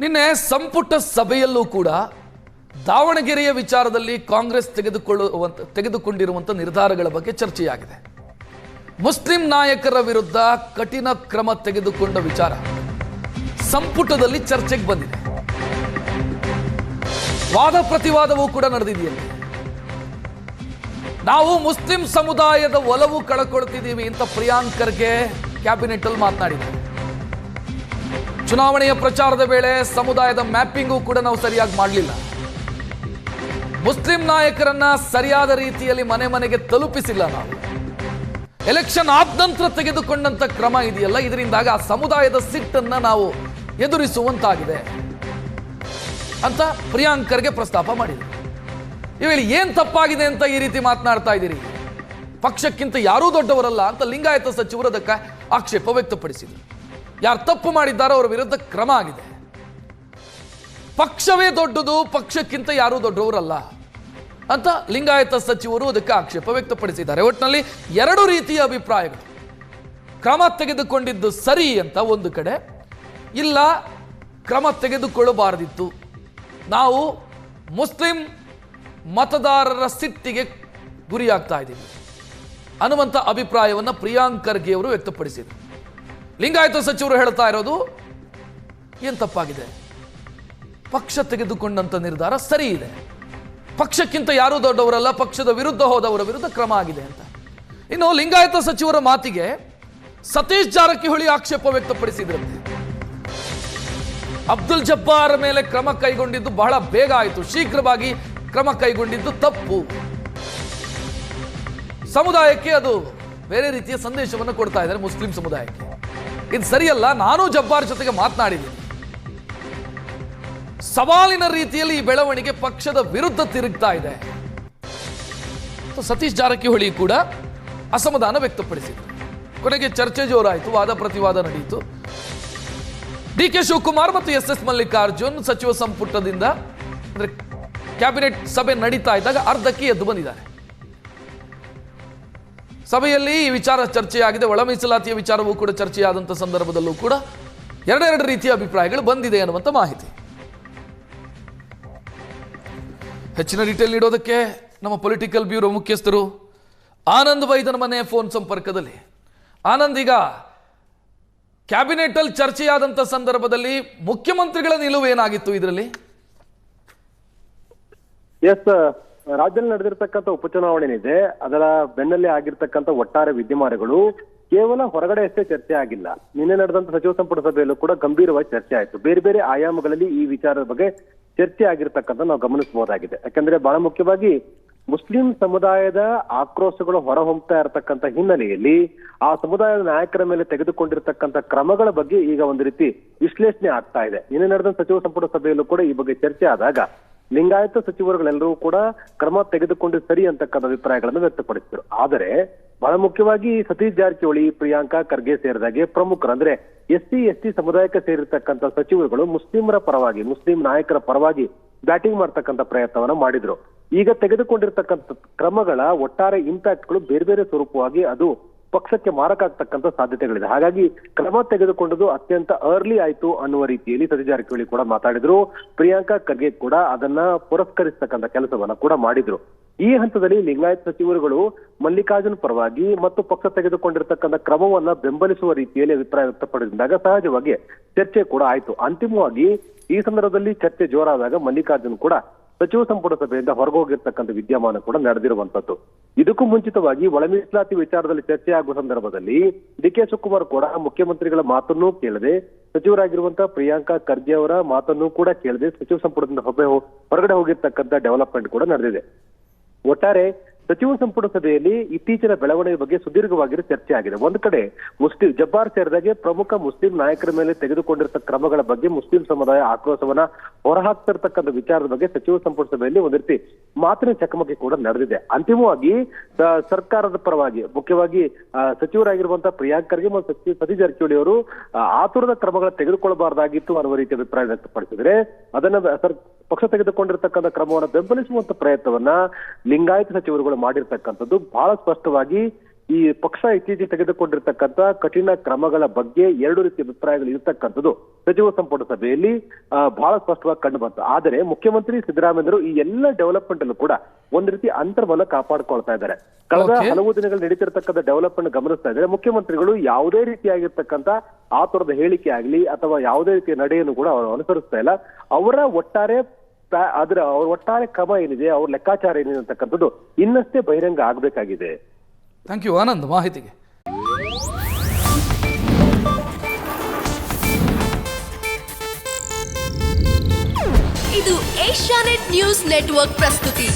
ನಿನ್ನೆ ಸಂಪುಟ ಸಭೆಯಲ್ಲೂ ಕೂಡ ದಾವಣಗೆರೆಯ ವಿಚಾರದಲ್ಲಿ ಕಾಂಗ್ರೆಸ್ ತೆಗೆದುಕೊಂಡಿರುವಂಥ ನಿರ್ಧಾರಗಳ ಬಗ್ಗೆ ಚರ್ಚೆಯಾಗಿದೆ. ಮುಸ್ಲಿಂ ನಾಯಕರ ವಿರುದ್ಧ ಕಠಿಣ ಕ್ರಮ ತೆಗೆದುಕೊಂಡ ವಿಚಾರ ಸಂಪುಟದಲ್ಲಿ ಚರ್ಚೆಗೆ ಬಂದಿದೆ. ವಾದ ಪ್ರತಿವಾದವೂ ಕೂಡ ನಡೆದಿದೆಯಲ್ಲ. ನಾವು ಮುಸ್ಲಿಂ ಸಮುದಾಯದ ಒಲವು ಕಳಕೊಳ್ತಿದ್ದೀವಿ ಅಂತ ಪ್ರಿಯಾಂಕ್ ಖರ್ಗೆ ಕ್ಯಾಬಿನೆಟ್ ಅಲ್ಲಿ ಮಾತನಾಡಿದ್ದಾರೆ. ಚುನಾವಣೆಯ ಪ್ರಚಾರದ ವೇಳೆ ಸಮುದಾಯದ ಮ್ಯಾಪಿಂಗು ಕೂಡ ನಾವು ಸರಿಯಾಗಿ ಮಾಡಲಿಲ್ಲ. ಮುಸ್ಲಿಂ ನಾಯಕರನ್ನ ಸರಿಯಾದ ರೀತಿಯಲ್ಲಿ ಮನೆ ಮನೆಗೆ ತಲುಪಿಸಿಲ್ಲ. ನಾವು ಎಲೆಕ್ಷನ್ ಆದ ನಂತರ ತೆಗೆದುಕೊಂಡಂತ ಕ್ರಮ ಇದೆಯಲ್ಲ, ಇದರಿಂದಾಗಿ ಆ ಸಮುದಾಯದ ಸಿಟ್ಟನ್ನ ನಾವು ಎದುರಿಸುವಂತಾಗಿದೆ ಅಂತ ಪ್ರಿಯಾಂಕ್ ಖರ್ಗೆ ಪ್ರಸ್ತಾಪ ಮಾಡಿದರು. ಇವೇಳಿ ಏನ್ ತಪ್ಪಾಗಿದೆ ಅಂತ ಈ ರೀತಿ ಮಾತನಾಡ್ತಾ ಇದ್ದೀರಿ? ಪಕ್ಷಕ್ಕಿಂತ ಯಾರೂ ದೊಡ್ಡವರಲ್ಲ ಅಂತ ಲಿಂಗಾಯತ ಸಚಿವರು ಅದಕ್ಕೆ ಆಕ್ಷೇಪ ವ್ಯಕ್ತಪಡಿಸಿದರು. ಯಾರು ತಪ್ಪು ಮಾಡಿದ್ದಾರೋ ಅವರ ವಿರುದ್ಧ ಕ್ರಮ ಆಗಿದೆ. ಪಕ್ಷವೇ ದೊಡ್ಡದು, ಪಕ್ಷಕ್ಕಿಂತ ಯಾರೂ ದೊಡ್ಡವರಲ್ಲ ಅಂತ ಲಿಂಗಾಯತ ಸಚಿವರು ಅದಕ್ಕೆ ಆಕ್ಷೇಪ ವ್ಯಕ್ತಪಡಿಸಿದ್ದಾರೆ. ಒಟ್ಟಿನಲ್ಲಿ ಎರಡು ರೀತಿಯ ಅಭಿಪ್ರಾಯಗಳು. ಕ್ರಮ ತೆಗೆದುಕೊಂಡಿದ್ದು ಸರಿ ಅಂತ ಒಂದು ಕಡೆ, ಇಲ್ಲ ಕ್ರಮ ತೆಗೆದುಕೊಳ್ಳಬಾರದಿತ್ತು, ನಾವು ಮುಸ್ಲಿಂ ಮತದಾರರ ಸಿಟ್ಟಿಗೆ ಗುರಿಯಾಗ್ತಾ ಇದ್ದೀವಿ ಅನ್ನುವಂಥ ಅಭಿಪ್ರಾಯವನ್ನು ಪ್ರಿಯಾಂಕ್ ಖರ್ಗೆ ಅವರು ವ್ಯಕ್ತಪಡಿಸಿದರು. ಲಿಂಗಾಯತ ಸಚಿವರು ಹೇಳ್ತಾ ಇರೋದು ಏನು ತಪ್ಪಾಗಿದೆ, ಪಕ್ಷ ತೆಗೆದುಕೊಂಡಂತ ನಿರ್ಧಾರ ಸರಿ ಇದೆ, ಪಕ್ಷಕ್ಕಿಂತ ಯಾರೂ ದೊಡ್ಡವರಲ್ಲ, ಪಕ್ಷದ ವಿರುದ್ಧ ಹೋದವರ ವಿರುದ್ಧ ಕ್ರಮ ಆಗಿದೆ ಅಂತ. ಇನ್ನು ಲಿಂಗಾಯತ ಸಚಿವರ ಮಾತಿಗೆ ಸತೀಶ್ ಜಾರಕಿಹೊಳಿ ಆಕ್ಷೇಪ ವ್ಯಕ್ತಪಡಿಸಿದ್ರಂತೆ. ಅಬ್ದುಲ್ ಜಬ್ಬಾರ್ ಮೇಲೆ ಕ್ರಮ ಕೈಗೊಂಡಿದ್ದು ಬಹಳ ಬೇಗ ಆಯಿತು, ಶೀಘ್ರವಾಗಿ ಕ್ರಮ ಕೈಗೊಂಡಿದ್ದು ತಪ್ಪು, ಸಮುದಾಯಕ್ಕೆ ಅದು ಬೇರೆ ರೀತಿಯ ಸಂದೇಶವನ್ನು ಕೊಡ್ತಾ ಇದ್ದಾರೆ, ಮುಸ್ಲಿಂ ಸಮುದಾಯಕ್ಕೆ ಇದು ಸರಿಯಲ್ಲ. ನಾನು ಜಬ್ಬಾರ್ ಜೊತೆಗೆ ಮಾತನಾಡಿದ್ದೀನಿ, ಸವಾಲಿನ ರೀತಿಯಲ್ಲಿ ಈ ಬೆಳವಣಿಗೆ ಪಕ್ಷದ ವಿರುದ್ಧ ತಿರುಗ್ತಾ ಇದೆ. ಸತೀಶ್ ಜಾರಕಿಹೊಳಿ ಕೂಡ ಅಸಮಾಧಾನ ವ್ಯಕ್ತಪಡಿಸಿದರು. ಕೊನೆಗೆ ಚರ್ಚೆ ಜೋರಾಯಿತು, ವಾದ ಪ್ರತಿವಾದ ನಡೆಯಿತು. ಡಿ.ಕೆ. ಶಿವಕುಮಾರ್ ಮತ್ತು ಎಸ್ ಮಲ್ಲಿಕಾರ್ಜುನ್ ಸಚಿವ ಸಂಪುಟದಿಂದ ಅಂದ್ರೆ ಕ್ಯಾಬಿನೆಟ್ ಸಭೆ ನಡೀತಾ ಇದ್ದಾಗ ಅರ್ಧಕ್ಕೆ ಎದ್ದು ಬಂದಿದ್ದಾರೆ. ಸಭೆಯಲ್ಲಿ ಈ ವಿಚಾರ ಚರ್ಚೆಯಾಗಿದೆ. ಒಳ ಮೀಸಲಾತಿಯ ವಿಚಾರವೂ ಕೂಡ ಚರ್ಚೆಯಾದಂಥ ಸಂದರ್ಭದಲ್ಲೂ ಕೂಡ ಎರಡೆರಡು ರೀತಿಯ ಅಭಿಪ್ರಾಯಗಳು ಬಂದಿದೆ ಅನ್ನುವಂಥ ಮಾಹಿತಿ. ಹೆಚ್ಚಿನ ಡೀಟೇಲ್ ನೀಡೋದಕ್ಕೆ ನಮ್ಮ ಪೊಲಿಟಿಕಲ್ ಬ್ಯೂರೋ ಮುಖ್ಯಸ್ಥರು ಆನಂದ್ ವೈದ್ಯನ ಮನೆ ಫೋನ್ ಸಂಪರ್ಕದಲ್ಲಿ. ಆನಂದ್, ಈಗ ಕ್ಯಾಬಿನೆಟ್ ಅಲ್ಲಿ ಚರ್ಚೆಯಾದಂಥ ಸಂದರ್ಭದಲ್ಲಿ ಮುಖ್ಯಮಂತ್ರಿಗಳ ನಿಲುವು ಏನಾಗಿತ್ತು ಇದರಲ್ಲಿ? ಎಸ್, ರಾಜ್ಯದಲ್ಲಿ ನಡೆದಿರ್ತಕ್ಕಂಥ ಉಪಚುನಾವಣೆ ಇದೆ, ಅದರ ಬೆನ್ನಲ್ಲೇ ಆಗಿರ್ತಕ್ಕಂಥ ಒಟ್ಟಾರೆ ವಿದ್ಯಮಾನಗಳು ಕೇವಲ ಹೊರಗಡೆ ಅಷ್ಟೇ ಚರ್ಚೆ ಆಗಿಲ್ಲ. ನಿನ್ನೆ ನಡೆದಂತ ಸಚಿವ ಸಂಪುಟ ಸಭೆಯಲ್ಲೂ ಕೂಡ ಗಂಭೀರವಾಗಿ ಚರ್ಚೆ ಆಯಿತು. ಬೇರೆ ಬೇರೆ ಆಯಾಮಗಳಲ್ಲಿ ಈ ವಿಚಾರದ ಬಗ್ಗೆ ಚರ್ಚೆ ಆಗಿರ್ತಕ್ಕಂಥ ನಾವು ಗಮನಿಸಬಹುದಾಗಿದೆ. ಯಾಕಂದ್ರೆ ಬಹಳ ಮುಖ್ಯವಾಗಿ ಮುಸ್ಲಿಂ ಸಮುದಾಯದ ಆಕ್ರೋಶಗಳು ಹೊರಹೊಮ್ಮತಾ ಇರತಕ್ಕಂಥ ಹಿನ್ನೆಲೆಯಲ್ಲಿ ಆ ಸಮುದಾಯದ ನಾಯಕರ ಮೇಲೆ ತೆಗೆದುಕೊಂಡಿರ್ತಕ್ಕಂಥ ಕ್ರಮಗಳ ಬಗ್ಗೆ ಈಗ ಒಂದು ರೀತಿ ವಿಶ್ಲೇಷಣೆ ಆಗ್ತಾ ಇದೆ. ನಿನ್ನೆ ನಡೆದ ಸಚಿವ ಸಂಪುಟ ಸಭೆಯಲ್ಲೂ ಕೂಡ ಈ ಬಗ್ಗೆ ಚರ್ಚೆ ಆದಾಗ ಲಿಂಗಾಯತ ಸಚಿವರುಗಳೆಲ್ಲರೂ ಕೂಡ ಕ್ರಮ ತೆಗೆದುಕೊಂಡು ಸರಿ ಅಂತಕ್ಕಂಥ ಅಭಿಪ್ರಾಯಗಳನ್ನು ವ್ಯಕ್ತಪಡಿಸಿದರು. ಆದರೆ ಬಹಳ ಮುಖ್ಯವಾಗಿ ಸತೀಶ್ ಜಾರಕಿಹೊಳಿ, ಪ್ರಿಯಾಂಕಾ ಖರ್ಗೆ ಸೇರಿದಾಗೆ ಪ್ರಮುಖರು ಅಂದ್ರೆ ಎಸ್ಟಿ ಸಮುದಾಯಕ್ಕೆ ಸೇರಿರ್ತಕ್ಕಂಥ ಸಚಿವರುಗಳು ಮುಸ್ಲಿಮರ ಪರವಾಗಿ, ಮುಸ್ಲಿಂ ನಾಯಕರ ಪರವಾಗಿ ಬ್ಯಾಟಿಂಗ್ ಮಾಡ್ತಕ್ಕಂಥ ಪ್ರಯತ್ನವನ್ನ ಮಾಡಿದ್ರು. ಈಗ ತೆಗೆದುಕೊಂಡಿರ್ತಕ್ಕಂಥ ಕ್ರಮಗಳ ಒಟ್ಟಾರೆ ಇಂಪ್ಯಾಕ್ಟ್ಗಳು ಬೇರೆ ಬೇರೆ ಸ್ವರೂಪವಾಗಿ ಅದು ಪಕ್ಷಕ್ಕೆ ಮಾರಕ ಆಗ್ತಕ್ಕಂಥ ಸಾಧ್ಯತೆಗಳಿದೆ. ಹಾಗಾಗಿ ಕ್ರಮ ತೆಗೆದುಕೊಂಡದ್ದು ಅತ್ಯಂತ ಅರ್ಲಿ ಆಯ್ತು ಅನ್ನುವ ರೀತಿಯಲ್ಲಿ ಸತೀಶ್ ಜಾರಕಿಹೊಳಿ ಕೂಡ ಮಾತಾಡಿದ್ರು. ಪ್ರಿಯಾಂಕಾ ಖರ್ಗೆ ಕೂಡ ಅದನ್ನ ಪುರಸ್ಕರಿಸತಕ್ಕಂಥ ಕೆಲಸವನ್ನ ಕೂಡ ಮಾಡಿದ್ರು. ಈ ಹಂತದಲ್ಲಿ ಲಿಂಗಾಯತ್ ಸಚಿವರುಗಳು ಮಲ್ಲಿಕಾರ್ಜುನ್ ಪರವಾಗಿ ಮತ್ತು ಪಕ್ಷ ತೆಗೆದುಕೊಂಡಿರ್ತಕ್ಕಂಥ ಕ್ರಮವನ್ನ ಬೆಂಬಲಿಸುವ ರೀತಿಯಲ್ಲಿ ಅಭಿಪ್ರಾಯ ವ್ಯಕ್ತಪಡಿಸಿದಾಗ ಸಹಜವಾಗಿ ಚರ್ಚೆ ಕೂಡ ಆಯ್ತು. ಅಂತಿಮವಾಗಿ ಈ ಸಂದರ್ಭದಲ್ಲಿ ಚರ್ಚೆ ಜೋರಾದಾಗ ಮಲ್ಲಿಕಾರ್ಜುನ್ ಕೂಡ ಸಚಿವ ಸಂಪುಟ ಸಭೆಯಿಂದ ಹೊರಗೋಗಿರ್ತಕ್ಕಂಥ ವಿದ್ಯಮಾನ ಕೂಡ ನಡೆದಿರುವಂತದ್ದು. ಇದಕ್ಕೂ ಮುಂಚಿತವಾಗಿ ಒಳ ಮೀಸಲಾತಿ ವಿಚಾರದಲ್ಲಿ ಚರ್ಚೆ ಆಗುವ ಸಂದರ್ಭದಲ್ಲಿ ಡಿ.ಕೆ. ಶಿವಕುಮಾರ್ ಕೂಡ ಮುಖ್ಯಮಂತ್ರಿಗಳ ಮಾತನ್ನೂ ಕೇಳದೆ, ಸಚಿವರಾಗಿರುವಂತಹ ಪ್ರಿಯಾಂಕಾ ಖರ್ಗೆ ಅವರ ಮಾತನ್ನೂ ಕೂಡ ಕೇಳದೆ ಸಚಿವ ಸಂಪುಟದಿಂದ ಹೊರಗಡೆ ಹೋಗಿರ್ತಕ್ಕಂಥ ಡೆವಲಪ್ಮೆಂಟ್ ಕೂಡ ನಡೆದಿದೆ. ಒಟ್ಟಾರೆ ಸಚಿವ ಸಂಪುಟ ಸಭೆಯಲ್ಲಿ ಇತ್ತೀಚಿನ ಬೆಳವಣಿಗೆ ಬಗ್ಗೆ ಸುದೀರ್ಘವಾಗಿರೋ ಚರ್ಚೆ ಆಗಿದೆ. ಒಂದು ಕಡೆ ಮುಸ್ಲಿಂ ಜಬ್ಬಾರ್ ಸೇರಿದಾಗೆ ಪ್ರಮುಖ ಮುಸ್ಲಿಂ ನಾಯಕರ ಮೇಲೆ ತೆಗೆದುಕೊಂಡಿರ್ತಕ್ಕ ಕ್ರಮಗಳ ಬಗ್ಗೆ ಮುಸ್ಲಿಂ ಸಮುದಾಯ ಆಕ್ರೋಶವನ್ನ ಹೊರಹಾಕ್ತಿರ್ತಕ್ಕಂಥ ವಿಚಾರದ ಬಗ್ಗೆ ಸಚಿವ ಸಂಪುಟ ಸಭೆಯಲ್ಲಿ ಒಂದು ರೀತಿ ಮಾತಿನ ಚಕಮಕಿ ಕೂಡ ನಡೆದಿದೆ. ಅಂತಿಮವಾಗಿ ಸರ್ಕಾರದ ಪರವಾಗಿ ಮುಖ್ಯವಾಗಿ ಸಚಿವರಾಗಿರುವಂತಹ ಪ್ರಿಯಾಂಕ್ ಖರ್ಗೆ ಮತ್ತು ಸತೀಶ್ ಜಾರಕಿಹೊಳಿ ಅವರು ಆತುರದ ಕ್ರಮಗಳ ತೆಗೆದುಕೊಳ್ಳಬಾರದಾಗಿತ್ತು ಅನ್ನುವ ರೀತಿಯ ಅಭಿಪ್ರಾಯ ವ್ಯಕ್ತಪಡಿಸಿದ್ರೆ, ಅದನ್ನ ಪಕ್ಷ ತೆಗೆದುಕೊಂಡಿರ್ತಕ್ಕಂಥ ಕ್ರಮವನ್ನು ಬೆಂಬಲಿಸುವಂತ ಪ್ರಯತ್ನವನ್ನ ಲಿಂಗಾಯತ ಸಚಿವರುಗಳು ಮಾಡಿರ್ತಕ್ಕಂಥದ್ದು ಬಹಳ ಸ್ಪಷ್ಟವಾಗಿ ಈ ಪಕ್ಷ ಇತ್ತೀಚೆಗೆ ತೆಗೆದುಕೊಂಡಿರ್ತಕ್ಕಂಥ ಕಠಿಣ ಕ್ರಮಗಳ ಬಗ್ಗೆ ಎರಡು ರೀತಿಯ ಅಭಿಪ್ರಾಯಗಳು ಇರತಕ್ಕಂಥದ್ದು ಸಚಿವ ಸಂಪುಟ ಸಭೆಯಲ್ಲಿ ಬಹಳ ಸ್ಪಷ್ಟವಾಗಿ ಕಂಡು ಬಂತು. ಆದರೆ ಮುಖ್ಯಮಂತ್ರಿ ಸಿದ್ದರಾಮಯ್ಯರು ಈ ಎಲ್ಲ ಡೆವಲಪ್ಮೆಂಟ್ ಅಲ್ಲೂ ಕೂಡ ಒಂದ್ ರೀತಿ ಅಂತರವನ್ನ ಕಾಪಾಡ್ಕೊಳ್ತಾ ಇದ್ದಾರೆ. ಕಳೆದ ಹಲವು ದಿನಗಳು ನಡೀತಿರ್ತಕ್ಕಂಥ ಡೆವಲಪ್ಮೆಂಟ್ ಗಮನಿಸ್ತಾ ಇದ್ದಾರೆ. ಮುಖ್ಯಮಂತ್ರಿಗಳು ಯಾವುದೇ ರೀತಿಯಾಗಿರ್ತಕ್ಕಂಥ ಆತುರದ ಹೇಳಿಕೆ ಆಗ್ಲಿ ಅಥವಾ ಯಾವುದೇ ರೀತಿಯ ನಡೆಯನ್ನು ಕೂಡ ಅವರು ಅನುಸರಿಸ್ತಾ ಇಲ್ಲ. ಅವರ ಒಟ್ಟಾರೆ ಕ್ರಮ ಏನಿದೆ, ಅವ್ರ ಲೆಕ್ಕಾಚಾರ ಏನಿದೆ ಅಂತಕ್ಕಂಥದ್ದು ಇನ್ನಷ್ಟೇ ಬಹಿರಂಗ ಆಗ್ಬೇಕಾಗಿದೆ. ಥ್ಯಾಂಕ್ ಯು ಆನಂದ್ ಮಾಹಿತಿಗೆ. ಇದು ಏಷ್ಯಾನೆಟ್ ನ್ಯೂಸ್ ನೆಟ್ವರ್ಕ್ ಪ್ರಸ್ತುತಿ.